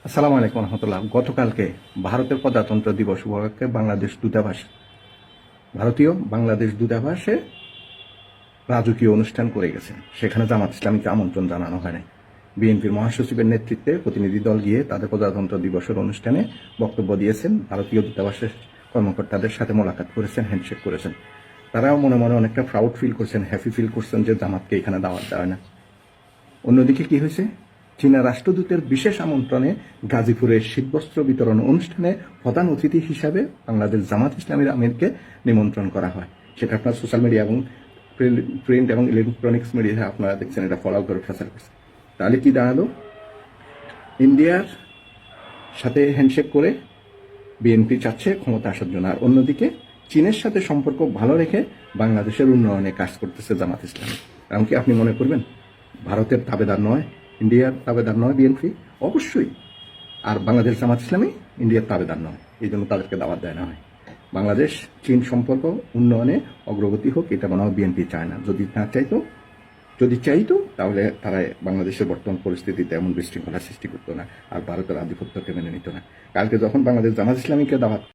আসসালামু আলাইকুম রহমতুল্লাহ। গতকালকে ভারতের প্রজাতন্ত্র দিবস উপলক্ষে ভারতীয় বাংলাদেশ দূতাবাসে রাজকীয় অনুষ্ঠান করে গেছে। সেখানে জামাত ইসলামীকে আমন্ত্রণ জানানো হয় নাই। বিএনপির মহাসচিবের নেতৃত্বে প্রতিনিধি দল গিয়ে তাদের প্রজাতন্ত্র দিবসের অনুষ্ঠানে বক্তব্য দিয়েছেন, ভারতীয় দূতাবাসের কর্মকর্তাদের সাথে মোলাকাত করেছেন, হ্যান্ডশেক করেছেন। তারাও মনে মনে অনেকটা প্রাউড ফিল করছেন, হ্যাপি ফিল করছেন যে জামাতকে এখানে দাওয়াত দেওয়া হয় না। অন্যদিকে কি হয়েছে? চীনা রাষ্ট্রদূতের বিশেষ আমন্ত্রণে গাজীপুরের শীতবস্ত্র বিতরণ অনুষ্ঠানে প্রধান অতিথি হিসাবে বাংলাদেশ জামাত ইসলামীর আমিরকে নিমন্ত্রণ করা হয়। সেটা আপনার সোশ্যাল মিডিয়া এবং প্রিন্ট এবং ইলেকট্রনিক্স মিডিয়ায় আপনারা দেখছেন, এটা ফলো করে প্রচার করছে। তাহলে কি দাঁড়ালো? ইন্ডিয়ার সাথে হ্যান্ডশেক করে বিএনপি চাচ্ছে ক্ষমতা আসার জন্য, আর অন্যদিকে চীনের সাথে সম্পর্ক ভালো রেখে বাংলাদেশের উন্নয়নে কাজ করতেছে জামাত ইসলামী। এমনকি আপনি মনে করবেন ভারতের তাবেদার নয়, ইন্ডিয়ার তাবেদার নয় বিএনপি? অবশ্যই। আর বাংলাদেশ জামাত ইসলামী ইন্ডিয়ার তাবেদার নয়, এই জন্য তাদেরকে দাওয়াত দেয় না হয়। বাংলাদেশ চীন সম্পর্ক উন্নয়নে অগ্রগতি হোক, এটা মনে হয় বিএনপি চায় না। যদি চাইতো তাহলে তারা বাংলাদেশের বর্তমান পরিস্থিতিতে এমন বিশৃঙ্খলা সৃষ্টি করতো না, আর ভারতের আধিপত্যকে মেনে নিত না। কালকে যখন বাংলাদেশ জামাত ইসলামীকে দাওয়াত